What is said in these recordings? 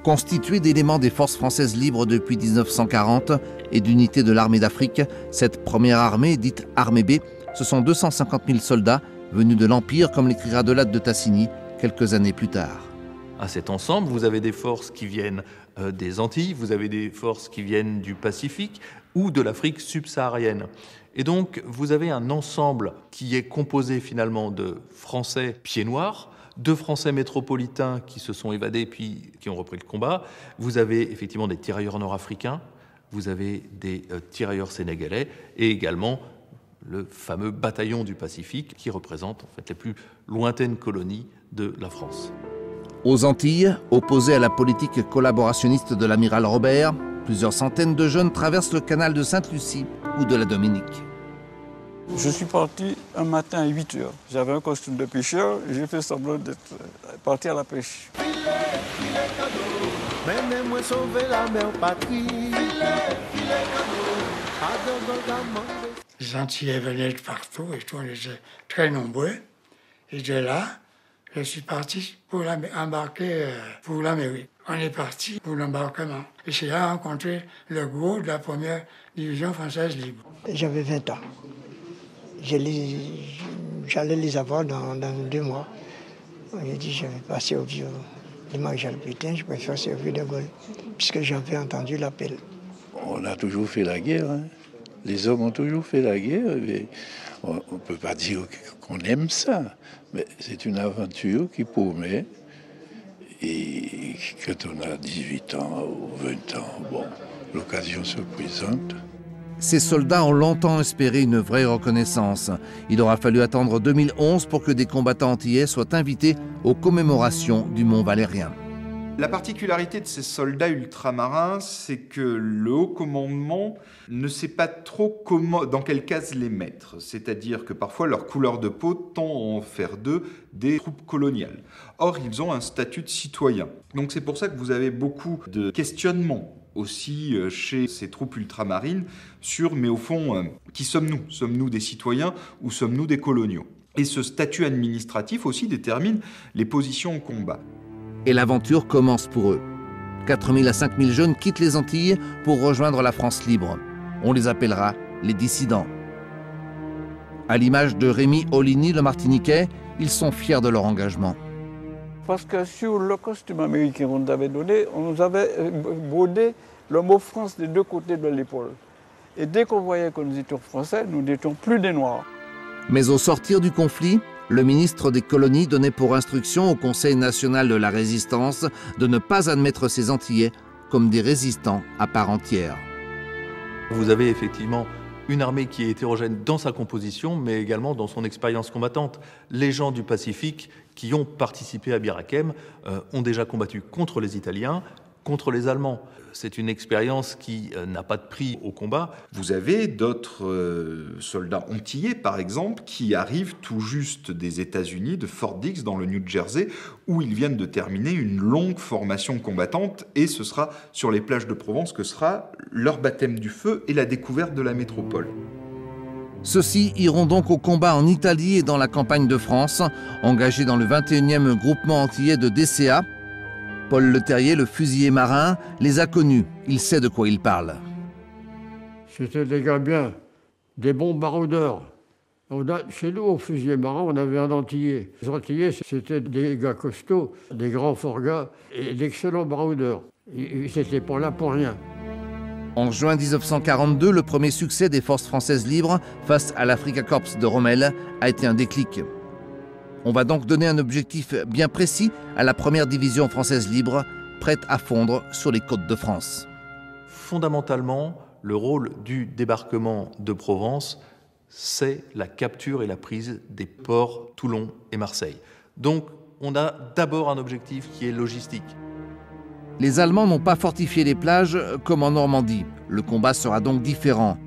Constituée d'éléments des forces françaises libres depuis 1940 et d'unités de l'armée d'Afrique, cette première armée, dite armée B, ce sont 250 000 soldats venus de l'Empire, comme l'écrira de Lattre de Tassigny quelques années plus tard. À cet ensemble, vous avez des forces qui viennent des Antilles, vous avez des forces qui viennent du Pacifique ou de l'Afrique subsaharienne. Et donc, vous avez un ensemble qui est composé finalement de Français pieds noirs, de Français métropolitains qui se sont évadés puis qui ont repris le combat. Vous avez effectivement des tirailleurs nord-africains, vous avez des tirailleurs sénégalais et également le fameux bataillon du Pacifique qui représente en fait les plus lointaines colonies de la France. Aux Antilles, opposés à la politique collaborationniste de l'amiral Robert, plusieurs centaines de jeunes traversent le canal de Sainte-Lucie ou de la Dominique. Je suis parti un matin à 8 heures. J'avais un costume de pêcheur et j'ai fait semblant d'être parti à la pêche. Les Antillais venaient de partout et tout, on était très nombreux. Et de là, je suis parti pour embarquer pour l'Amérique. On est parti pour l'embarquement. Et c'est là rencontré le gros de la première division française libre. J'avais 20 ans. J'allais les avoir dans 2 mois. J'ai dit, je vais passer au bureau du maréchal Pétain, je préfère servir de Gaulle, puisque j'avais entendu l'appel. On a toujours fait la guerre. Hein. Les hommes ont toujours fait la guerre. Mais on ne peut pas dire qu'on aime ça, mais c'est une aventure qui promet. Et quand on a 18 ans ou 20 ans, bon, l'occasion se présente. Ces soldats ont longtemps espéré une vraie reconnaissance. Il aura fallu attendre 2011 pour que des combattants antillais soient invités aux commémorations du Mont Valérien. La particularité de ces soldats ultramarins, c'est que le haut commandement ne sait pas trop dans quelle case les mettre. C'est-à-dire que parfois leur couleur de peau tend à en faire d'eux des troupes coloniales. Or, ils ont un statut de citoyen. Donc c'est pour ça que vous avez beaucoup de questionnements aussi chez ces troupes ultramarines sur, mais au fond, qui sommes-nous ? Sommes-nous des citoyens ou sommes-nous des coloniaux ? Et ce statut administratif aussi détermine les positions au combat. Et l'aventure commence pour eux. 4 000 à 5 000 jeunes quittent les Antilles pour rejoindre la France libre. On les appellera les dissidents. À l'image de Rémi Oligny, le Martiniquais, ils sont fiers de leur engagement. Parce que sur le costume américain qu'on nous avait donné, on nous avait brodé le mot France des 2 côtés de l'épaule. Et dès qu'on voyait que nous étions français, nous n'étions plus des Noirs. Mais au sortir du conflit, le ministre des colonies donnait pour instruction au Conseil national de la résistance de ne pas admettre ces Antillais comme des résistants à part entière. Vous avez effectivement une armée qui est hétérogène dans sa composition, mais également dans son expérience combattante. Les gens du Pacifique qui ont participé à Bir Hakeim ont déjà combattu contre les Italiens, contre les Allemands. C'est une expérience qui n'a pas de prix au combat. Vous avez d'autres soldats antillais, par exemple, qui arrivent tout juste des États-Unis, de Fort Dix, dans le New Jersey, où ils viennent de terminer une longue formation combattante, et ce sera sur les plages de Provence que sera leur baptême du feu et la découverte de la métropole. Ceux-ci iront donc au combat en Italie et dans la campagne de France, engagés dans le 21e groupement antillais de DCA. Paul Le Terrier, le fusilier marin, les a connus. Il sait de quoi il parle. C'était des gars bien, des bons baroudeurs. Chez nous, au fusilier marin, on avait un Antillais. Les Antillais, c'était des gars costauds, des grands forts gars et d'excellents baroudeurs. Ils n'étaient pas là pour rien. En juin 1942, le premier succès des forces françaises libres face à l'Afrika Korps de Rommel a été un déclic. On va donc donner un objectif bien précis à la première division française libre, prête à fondre sur les côtes de France. Fondamentalement, le rôle du débarquement de Provence, c'est la capture et la prise des ports Toulon et Marseille. Donc, on a d'abord un objectif qui est logistique. Les Allemands n'ont pas fortifié les plages comme en Normandie. Le combat sera donc différent.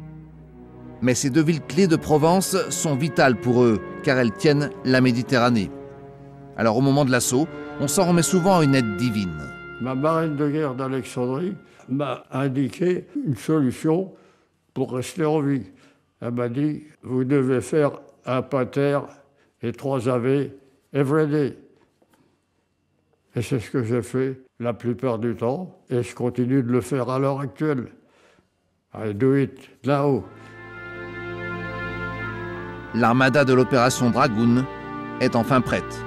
Mais ces 2 villes clés de Provence sont vitales pour eux, car elles tiennent la Méditerranée. Alors au moment de l'assaut, on s'en remet souvent à une aide divine. Ma marraine de guerre d'Alexandrie m'a indiqué une solution pour rester en vie. Elle m'a dit, vous devez faire un pater et 3 ave every day. Et c'est ce que j'ai fait la plupart du temps, et je continue de le faire à l'heure actuelle. I do it now. L'armada de l'opération Dragoon est enfin prête.